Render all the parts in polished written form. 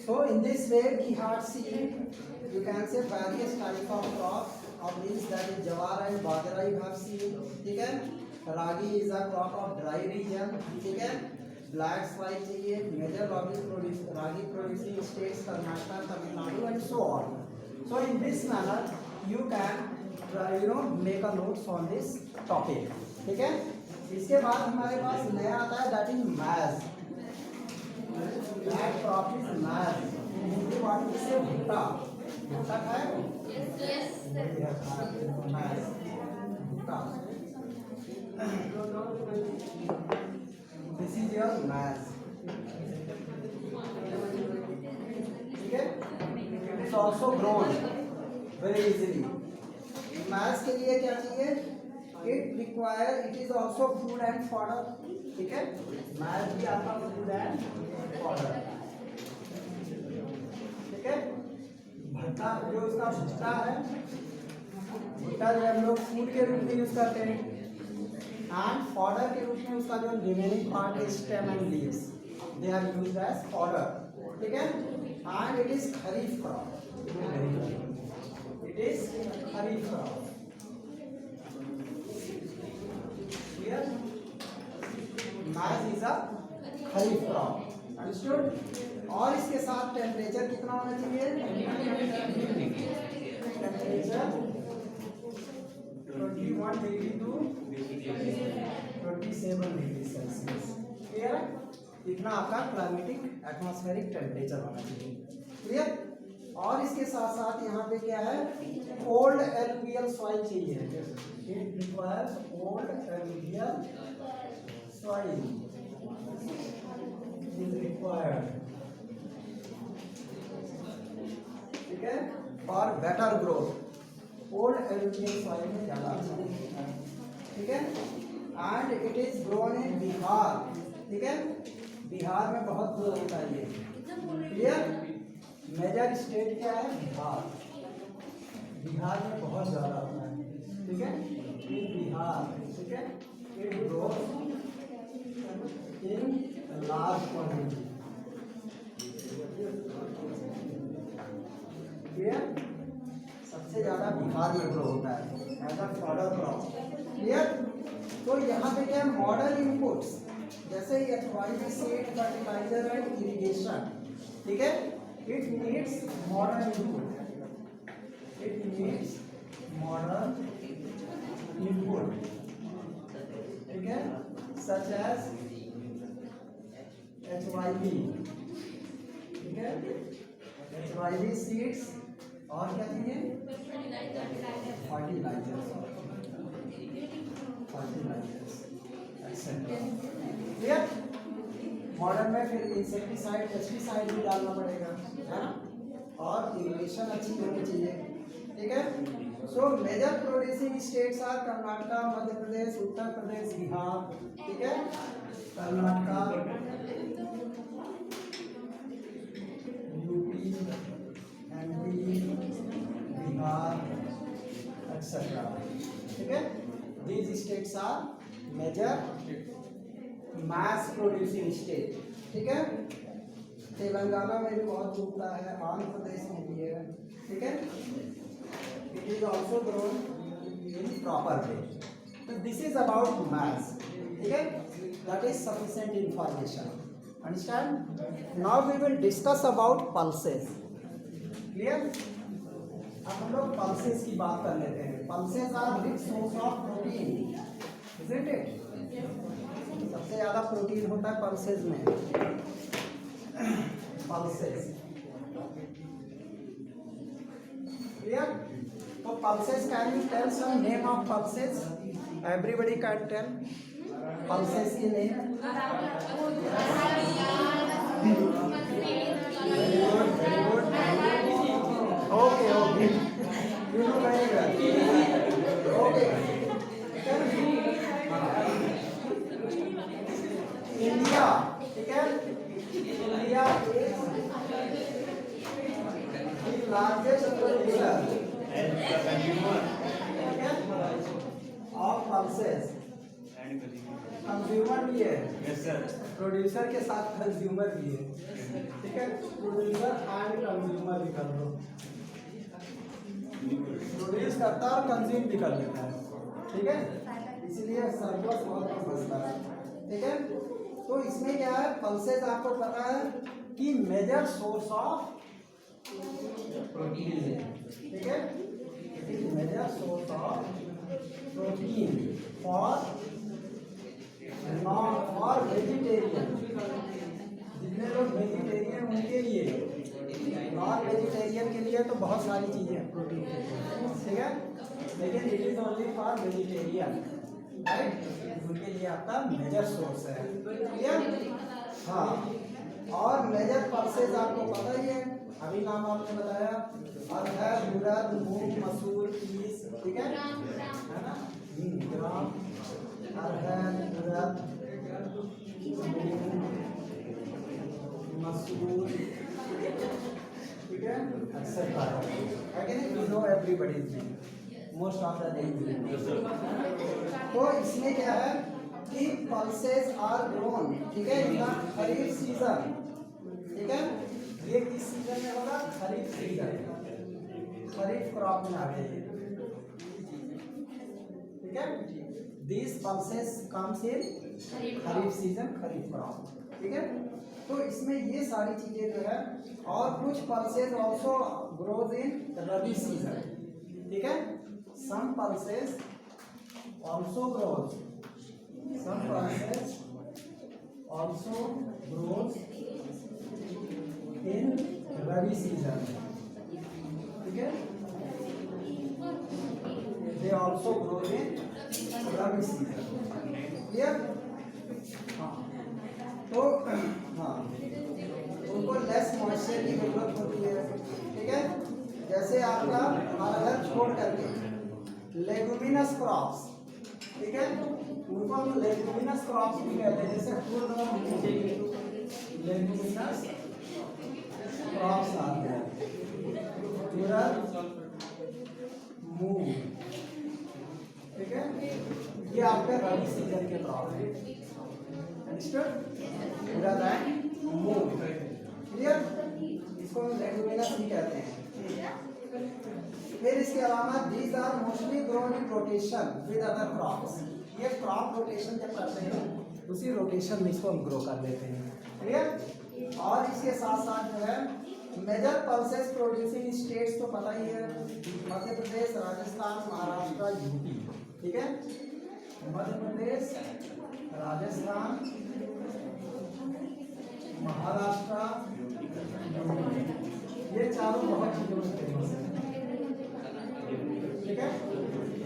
So in this way we have seen, you can say various type of crop of means that is jawar and bajra you have seen. ठीक है, रागी is a crop of dry region. ठीक है, black soil चाहिए, major ragi producing states Karnataka, Tamil Nadu and so on. So in this manner you can make a notes on this topic. ठीक है, इसके बाद हमारे पास नया आता है that is maize. That crop is maize. Hindi वाली से भुट्टा, भुट्टा खाए? Yes. Maize, भुट्टा. This is your maize. ठीक है? It is also grown very easily. maize के लिए क्या चाहिए? It is also food and fodder. ठीक है, maize भी आपका food and fodder. ठीक है, भुट्टा जो उसका भुट्टा है, भुट्टा जो हम लोग फूड के रूप में यूज करते हैं, एंड फॉडर के रूप में उसका जो रिमेनिंग पार्ट है stem and leaves, they are used as fodder. ठीक है, and it is kharif crop. It is kharif crop. Maize is a kharif crop. Understood. और इसके साथ टेम्परेचर कितना होना चाहिए? Temperature 21 degree to 27 degree Celsius. Clear है? इतना आपका क्लाइमेटिक एटमॉस्फेरिक टेम्परेचर होना चाहिए. क्लियर. और इसके साथ साथ यहाँ पे क्या है? ओल्ड एलुवियल सॉइल चाहिए. It requires old alluvial soil is required. ठीक है, for better growth. Old alluvial soil में ज्यादा अच्छा है. ठीक है, and it is grown in Bihar. ठीक है, बिहार में बहुत ग्रो होता है ये. क्लियर. मेजर स्टेट क्या है? बिहार. बिहार में बहुत ज्यादा होता है. ठीक है, इन बिहार. ठीक है, it grows in large quantity. Clear. सबसे ज्यादा बिहार में ग्रो होता है as a fodder crop. Clear. तो यहाँ पे क्या मॉडर्न इनपुट्स जैसे HYV seed, fertiliser and irrigation. ठीक है, it needs modern input. It needs modern input. ठीक है, सच एज HYV. ठीक है, HYV सीड्स और क्या चाहिए? फर्टिलाइजर्स. क्लियर. मॉडर्न में फिर इंसेक्टिसाइड, पेस्टिसाइड भी डालना पड़ेगा, है ना, और इरिगेशन अच्छी होनी चाहिए. ठीक है. So major producing states are Karnataka, Madhya Pradesh, Uttar Pradesh, Bihar. ठीक है, Karnataka, UP, MP, Bihar etcetera. ठीक है, these states are major mass producing state. ठीक है, तेलंगाना में भी बहुत उगता है, आंध्र प्रदेश में भी है. ठीक है, it is also grown in proper way. So this is about mass. ठीक है, that is sufficient information. Understand? Now we will discuss about pulses. Clear? अब हम लोग pulses की बात कर लेते हैं. Pulses are rich source of protein, isn't it? सबसे ज़्यादा प्रोटीन होता है pulses में. Pulses. Clear? So pulses, can you tell some name of pulses? Everybody can tell pulses की name. Very good, very good. Okay, okay. You know very well. Okay. India, ठीक है? India is the largest producer of pulses. Consumer भी है, yes sir. Producer के साथ consumer भी है, ठीक है। प्रोड्यूसर एंड कंज्यूमर भी कर लो, प्रोड्यूस करता है और कंज्यूम भी कर लेता है, ठीक है। इसलिए सरप्लस बहुत मसला है, ठीक है। तो इसमें क्या है, पल्सेस आपको पता है कि मेजर सोर्स ऑफ प्रोटीन है, ठीक है। It is major source of protein for non for vegetarian, जितने लोग वेजिटेरियन उनके लिए, नॉन वेजिटेरियन के लिए तो बहुत सारी चीज़ें हैं प्रोटीन के लिए, ठीक है, लेकिन it is only for vegetarian, right. उनके लिए आपका मेजर सोर्स है, क्लियर। हाँ, और मेजर पल्सेस आपको पता ही है, अभी नाम आपने बताया, अरहर, उड़द, मूंग, मसूर, पीस, ठीक है ना। ग्राम, अरहर, उड़द, मसूर, ठीक है, etcetera. We know everybody's name, most of the names. तो इसमें क्या है कि पल्सेस आर ग्रोन, ठीक है, इन द खरीफ सीजन, ठीक है। ये किस सीजन में होगा, खरीफ सीजन, खरीफ क्रॉप में आ गई, ठीक है। This pulses comes in kharif season, kharif crop, ठीक है। तो इसमें ये सारी चीजें जो है, और कुछ pulses also grows in rabi season, ठीक है। Some pulses also grows, some pulses also grows in rabi season, ठीक है। they also grow in rabi season, clear। हाँ, तो हाँ, उनको लेस मॉइस्चर की जरूरत होती है, ठीक है। जैसे आपका अरहर छोड़ करके लेगुमिनस क्रॉप्स, ठीक है, उनको हम लेगुमिनस क्रॉप्स भी कहते हैं, जैसे लेगुमिनस क्रॉप्स आते हैं, उड़द, मूंग, ठीक है, ये आपका रबी सीजन के क्रॉप है, understood. Urad and moong, clear, इसको लेगुमिनस भी कहते हैं। फिर इसके अलावा these are mostly grown in rotation with other crops, ये क्रॉप रोटेशन जब करते हैं उसी रोटेशन में इसको हम ग्रो कर लेते हैं, क्लियर। और इसके साथ साथ जो है मेजर पल्सेस प्रोड्यूसिंग स्टेट्स तो पता ही है, मध्य प्रदेश, राजस्थान, महाराष्ट्र, यूपी, ठीक है। मध्य प्रदेश, राजस्थान, महाराष्ट्र, ये चारों बहुत चीजों में फेमस है, ठीक है।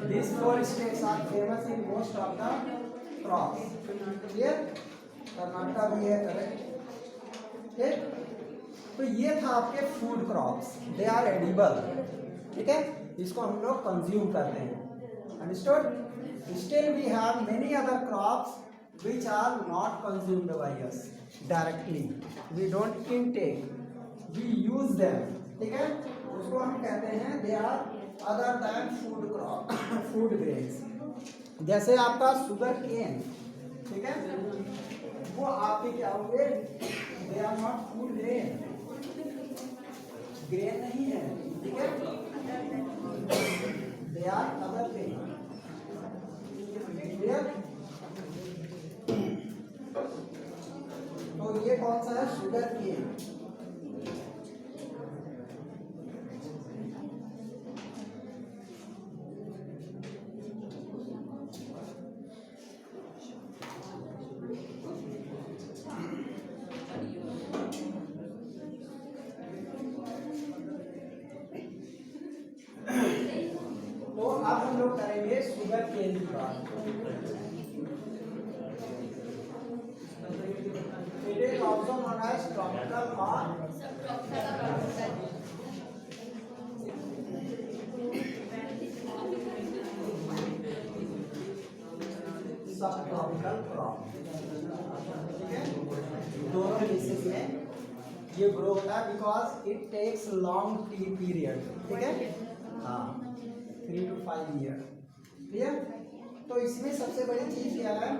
These four states are famous in most of the crops, clear। Karnataka भी है, करेक्ट, ठीक। तो ये था आपके food crops, they are edible, ठीक है, इसको हम लोग कंज्यूम करते हैं, understood. Still we have many other crops which are not consumed by us directly, we don't intake, we use them, ठीक है। उसको हम कहते हैं they are other than food crop, food grains. जैसे आपका शुगर केन, ठीक है, वो आपके क्या होंगे, they are not food grain, grain नहीं है, ठीक है, they are other thing, clear. तो ये कौन सा है, शुगर केन, करेंगे शुगर केन की बात। It is also known as tropical or subtropical crop, ठीक है। दोनों केसेस में ये ग्रो होता है because it takes long period, ठीक है, हाँ 3 to 5 ईयर, क्लियर। तो इसमें सबसे बड़ी चीज क्या है,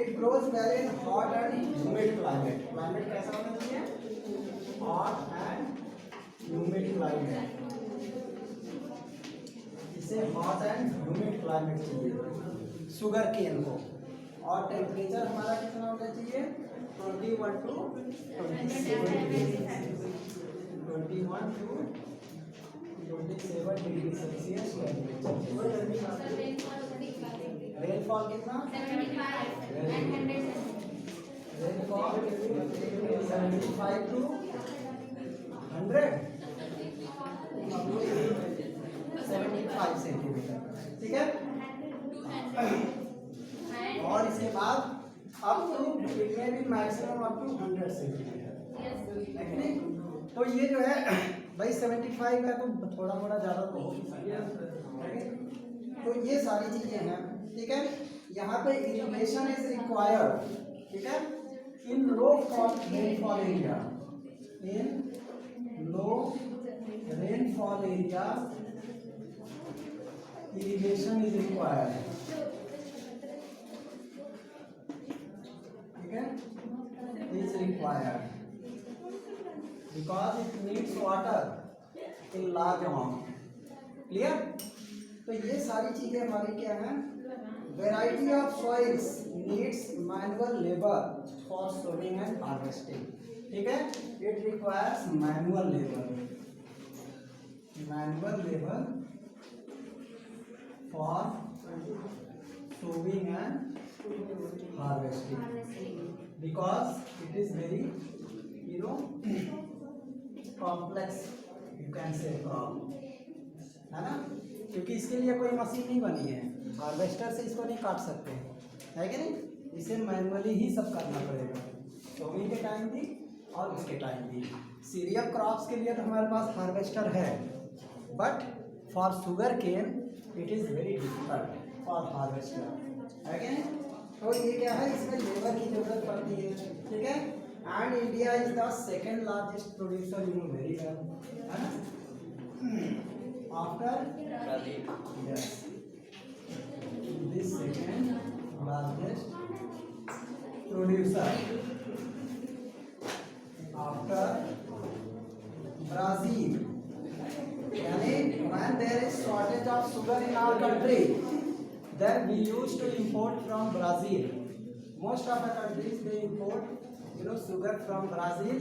it grows well in hot and humid climate. Climate कैसा होना चाहिए, हॉट एंड ह्यूमिड क्लाइमेट। इसे हॉट एंड ह्यूमिड क्लाइमेट चाहिए शुगर केन को। और टेम्परेचर हमारा कितना होना चाहिए, 21 to 27 degree, 21 to 27 degree Celsius temperature. Rainfall कितना, 75 एंड 100। रेनफॉल 75 to 100, 75 सेंटीमीटर, ठीक है। और इसके बाद अप टू इट में भी मैक्सिमम अप टू 100 सेंटीमीटर, है कि नहीं। तो ये जो है भाई 75 है तो थोड़ा मोड़ा ज़्यादा तो हो सकता है। तो ये सारी चीज़ें हैं, ठीक है। यहाँ पे इरिगेशन इज रिक्वायर्ड, ठीक है, in low rainfall area, in low rainfall area irrigation is required, ठीक है, is required because it needs water in large amount, clear। तो ये सारी चीजें हमारी क्या है, variety of soils needs manual labor for sowing and harvesting, ठीक है। it requires manual labor for sowing and harvesting because it is very, you know, complex, you can say crop, है ना। क्योंकि इसके लिए कोई मशीन नहीं बनी है, हार्वेस्टर से इसको नहीं काट सकते, है कि नहीं। इसे मैनुअली ही सब करना पड़ेगा, सोविंग के टाइम भी और उसके टाइम भी। सीरियल क्रॉप्स के लिए तो हमारे पास हार्वेस्टर है, but for sugar cane it is very difficult for harvester, है कि नहीं। तो ये क्या है, इसमें लेबर की जरूरत पड़ती है, ठीक है। And India is the second largest producer, you know very well, है ना, after yes, this second largest producer after Brazil। यानी when there is shortage of sugar in our country, then we used to import from Brazil. Most of the countries they import, you know, sugar from Brazil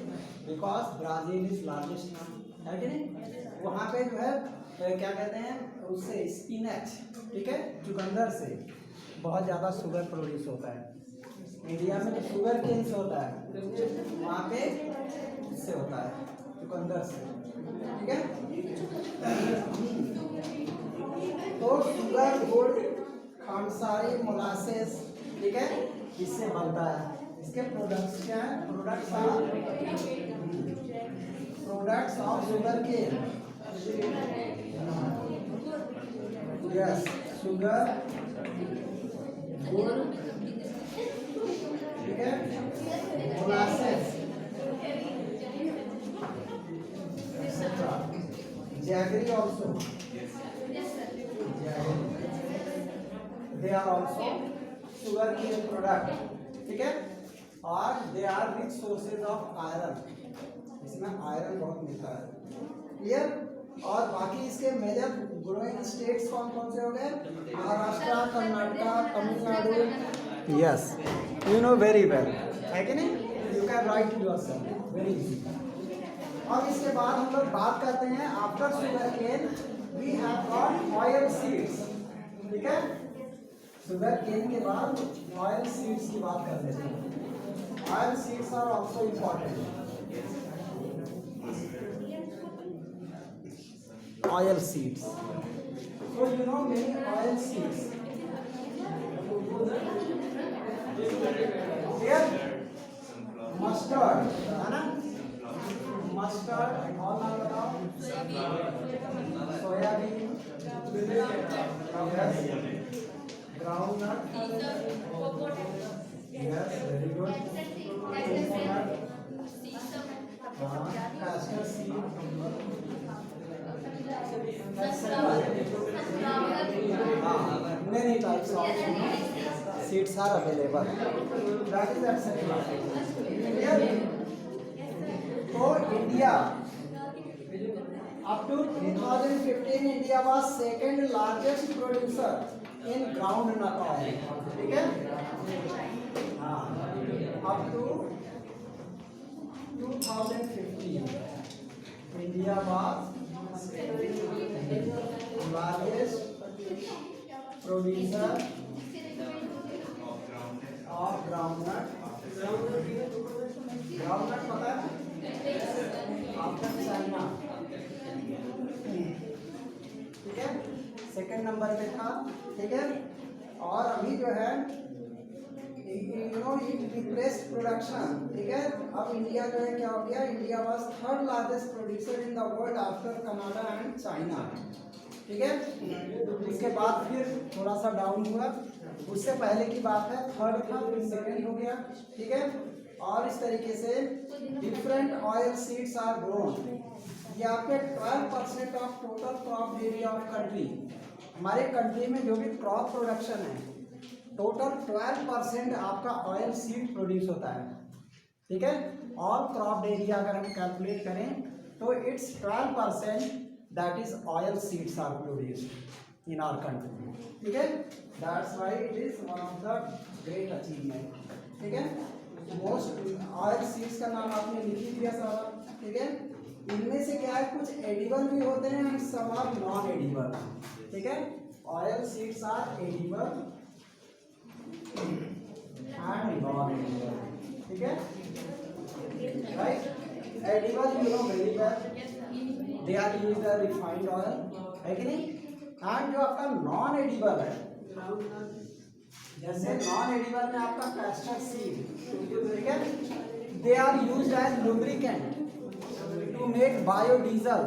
because Brazil is largest now, है कि नहीं। वहाँ पे जो है क्या कहते हैं उससे, स्पिनच, ठीक है, चुकंदर से बहुत ज़्यादा शुगर प्रोड्यूस होता है। इंडिया में तो शुगर केन से होता है, वहाँ पे इससे होता है, चुकंदर से, ठीक है। तो शुगर, गुड़, खांडसारी, मोलासेस, ठीक है, इससे बनता है। इसके प्रोडक्ट्स क्या है, products of sugar cane, yes, sugar, गुड़, ठीक है, molasses, etcetera, jaggery also, they are also sugar cane product, ठीक है। और they are rich sources of iron, इसमें आयरन बहुत मिलता है, क्लियर। और बाकी इसके मेजर ग्रोइंग स्टेट्स कौन कौन से हो गए, Maharashtra, Karnataka, Tamil Nadu, yes, you know very well, है कि नहीं। You can write yourself, very easy. अब इसके बाद हम लोग बात करते हैं, after sugar cane we have got oil seeds, ठीक है। शुगर केन के बाद ऑयल सीड्स की बात कर लेते हैं। Oil seeds are also important. Oil seeds. So you know many oil seeds. Here, mustard, है ना? Mustard, और नाम बताओ? Soyabean, yes, groundnut, yes, very good. Coconut, castor seed. many types of seeds are available. That is etc. So India up to 2015 India was second largest producer in groundnut oil. ठीक है? Up to 2015 India was largest producer of groundnut. Groundnut पता है? After China, ठीक है, second number पे था, ठीक है। और अभी जो है डिप्रेस्ड प्रोडक्शन, ठीक है। अब इंडिया जो है क्या हो गया, India was third largest producer in the world after Canada and China, ठीक है। इसके बाद फिर थोड़ा सा डाउन हुआ, उससे पहले की बात है थर्ड था, फिर सेकंड हो गया, ठीक है। और इस तरीके से different oil seeds are grown. ये आपके 12% of total crop area of country, हमारे कंट्री में जो भी क्रॉप प्रोडक्शन है टोटल 12% आपका ऑयल सीड प्रोड्यूस होता है, ठीक है। ऑल क्रॉप एरिया अगर हम कैलकुलेट करें तो it's 12% that is oil seeds are produced in our country, ठीक है। That's why it is one of the great achievement, ठीक है। मोस्ट ऑयल सीड्स का नाम आपने लिख ही दिया सारा, ठीक है। इनमें से क्या है, कुछ एडिबल भी होते हैं and some are non edible, ठीक है। Oil seeds are edible and non edible, ठीक है, right. Edible you know very well, they are used as refined oil, है कि नहीं। एंड जो आपका नॉन एडिबल है, जैसे नॉन एडिबल में आपका कैस्टर सीड, ठीक है, they are used as lubricant to make biodiesel,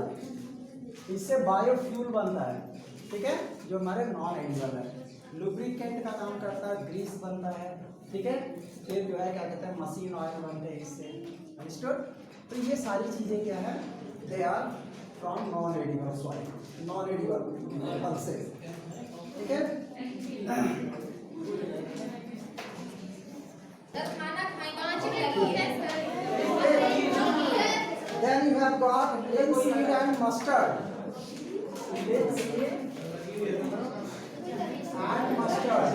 इससे बायोफ्यूल बनता है, ठीक है। जो हमारे नॉन एडिबल है, लुब्रिकेंट का काम करता है, ग्रीस बनता है, ठीक है। फिर जो है क्या कहते हैं, मशीन ऑयल बनते हैं इससे, अंडरस्टूड। तो ये सारी चीजें क्या है, they are from non edible soil, non edible pulses, ठीक है। Then you have got linseed and mustard. Linseed and mustard.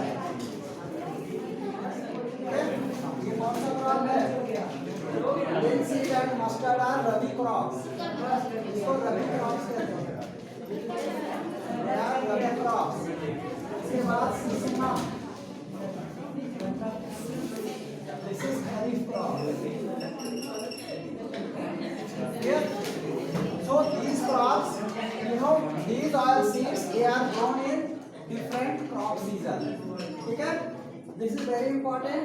Okay? ये कौन सा क्रॉप है? Linseed and mustard are rabi crops. इसको रबी क्रॉप्स कहते हैं। They are rabi crops. इसके बाद सिसमा। This is kharif crop. Here, so these crops, these oil seeds, they are grown in different crop season, ठीक है। This is very important.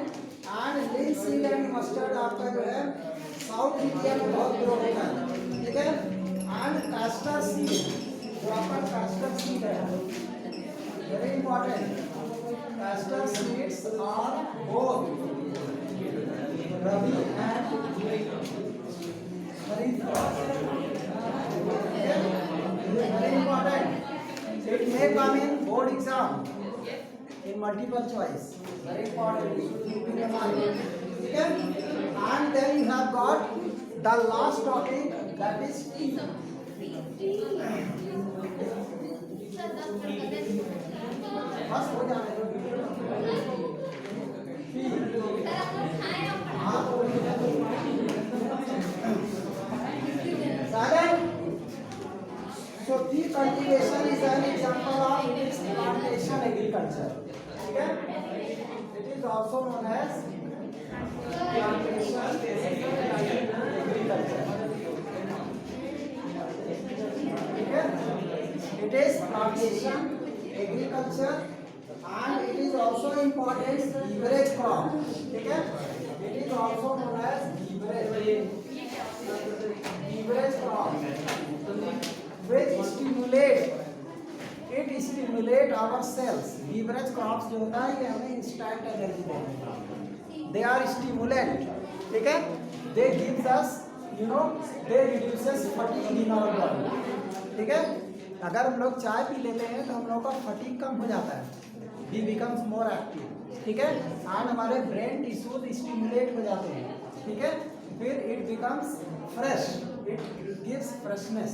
And linseed and mustard आपका जो है south India में बहुत grow होता है, ठीक है। And castor seed, जो आपका castor seed है, very important. Castor seeds are both rabi and very important. It may come in board exam in multiple choice. Very important. Keep in mind. Okay? And then you have got the last topic, that is tea. बस हो जाने दो। So tea cultivation is an example of plantation agriculture. Okay? It is also known as plantation agriculture. Okay? It is plantation agriculture and it is also important leverage crop. Okay? It is also known as leverage crop. Which stimulate our cells. Leverage crops जो होता है ये हमें instant energy देते हैं. They are stimulant, ठीक है? They gives us, they reduces fatigue in our body, ठीक है? अगर हम लोग चाय पी लेते हैं तो हम लोग का फटीग कम हो जाता है, ही बिकम्स मोर एक्टिव, ठीक है, एंड हमारे ब्रेन टिश्यूज स्टिमुलेट हो जाते हैं, ठीक है, फिर it becomes fresh, it gives freshness.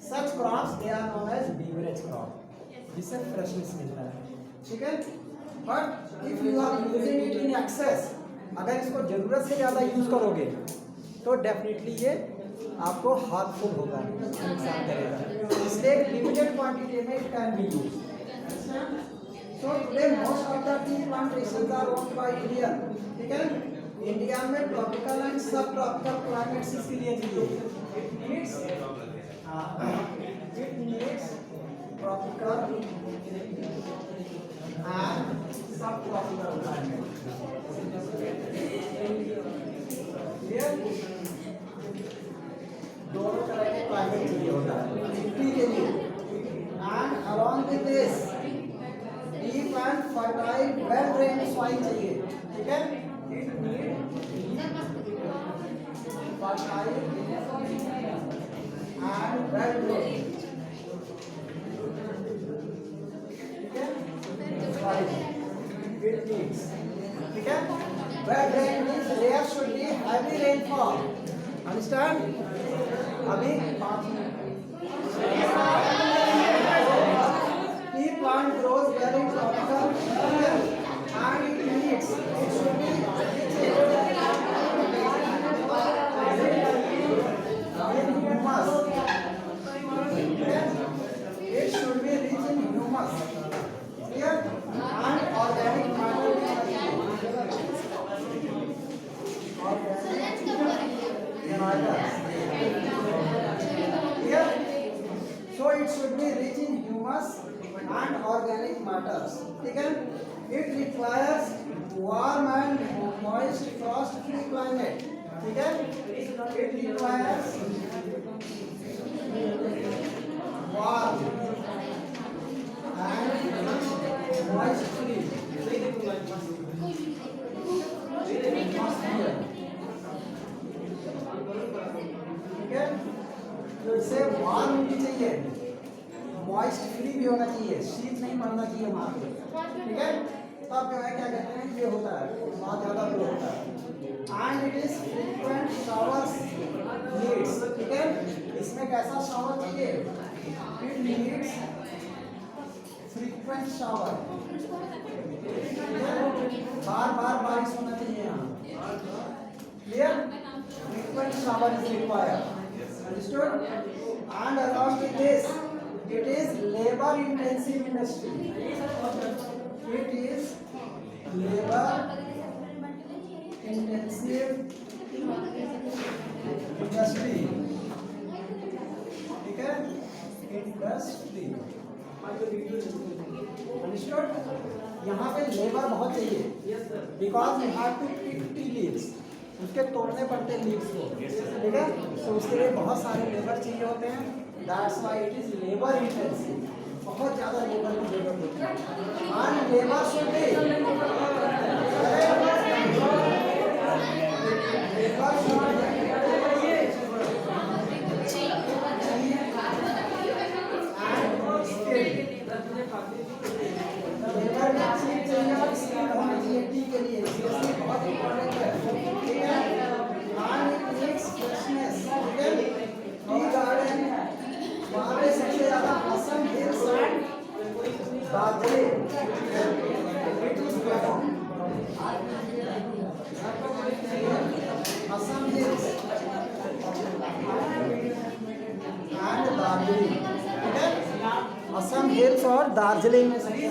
Such crops they are known as beverage crop, जिससे फ्रेशनेस मिलता है, ठीक है। But if you are using it in excess, अगर इसको जरूरत से ज़्यादा यूज करोगे तो डेफिनेटली ये आपको हार्मफुल होगा, नुकसान करेगा, इसलिए लिमिटेड क्वांटिटी में it can be use. So today most of the tea plantations are owned by India, ठीक है। इंडिया में tropical and sub tropical climates इसके लिए चाहिए। It needs tropical and sub tropical climate, दोनों तरह के क्लाइमेट चाहिए होता है टी के लिए। And along with this deep and fertile well drained soil चाहिए, ठीक है। It need fertile and well drained, ठीक है, सॉइल इट नीड्स, ठीक है। Well drained means there should be heavy rainfall, understand. अभी 5 minute. Tea plant grows well in tropical and it needs, it should be in humus. It should be rich in humus, clear, and organic matter. Clear? So it should be rich in humus and organic matters, ठीक है। It requires warm and moist frost-free climate, ठीक है। It requires warm and moist-free, ठीक है। तो इसे warm भी चाहिए, मॉइस्ट फ्री भी होना चाहिए, शीत नहीं पड़ना चाहिए वहाँ पे, ठीक है। तब जो है क्या कहते हैं, ये होता है बहुत ज़्यादा ग्रो होता है। And it is frequent showers needs, ठीक है। इसमें कैसा शावर चाहिए, इट नीड्स फ्रीक्वेंट शावर, बार बार बारिश होना चाहिए यहाँ, clear. Frequent shower is required, understood, and along with this it is labor intensive industry, it is labor intensive industry, ठीक है, industry, understood। यहाँ पे लेबर बहुत चाहिए because you have to pick tea leaves, उसके तोड़ने पड़ते हैं लीव्स को, ठीक है। तो उसके लिए बहुत सारे लेबर चाहिए होते हैं, that's why it is labour intensive, बहुत ज़्यादा लेबर की जरूरत होती है। And labour should be labour में चीज चाहिए और स्किल होनी चाहिए टी के लिए, इसलिए बहुत इंपॉर्टेंट है, ठीक है। एंड इट नीड्स फ्रेशनेस, ठीक है। टी गार्डन वहाँ पे सबसे ज़्यादा Assam hills and Darjeeling it is found, Assam hills and Darjeeling, ठीक है। असम हिल्स और दार्जिलिंग में सबसे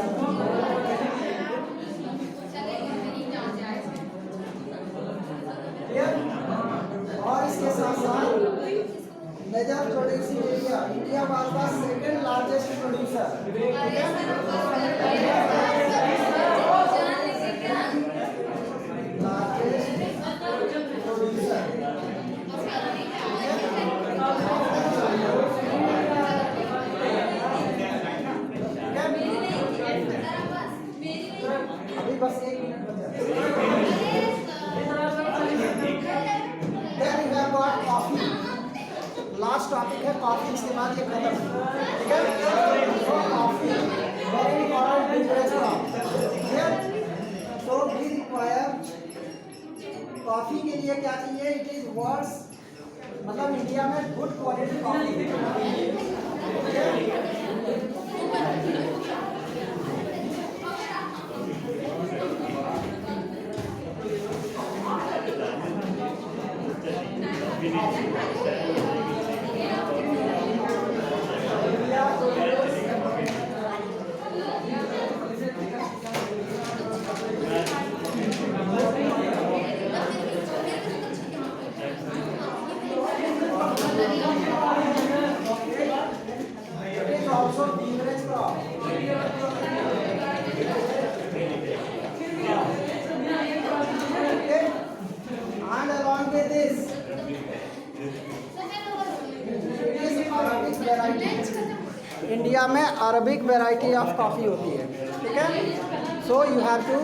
और इसके साथ साथ major producing area, India was the second largest producer, अभी बस 1 मिनट बचा है। लास्ट टॉपिक है कॉफी, इसके बाद ये खत्म, ठीक है। Coffee very important business crop. So we require coffee के लिए क्या चाहिए? इट इज वर्ड्स, मतलब इंडिया में good quality coffee. It is also beverage crop. Okay, and along with this, it is Arabic variety. India में Arabic variety of coffee होती है, ठीक है। So you have to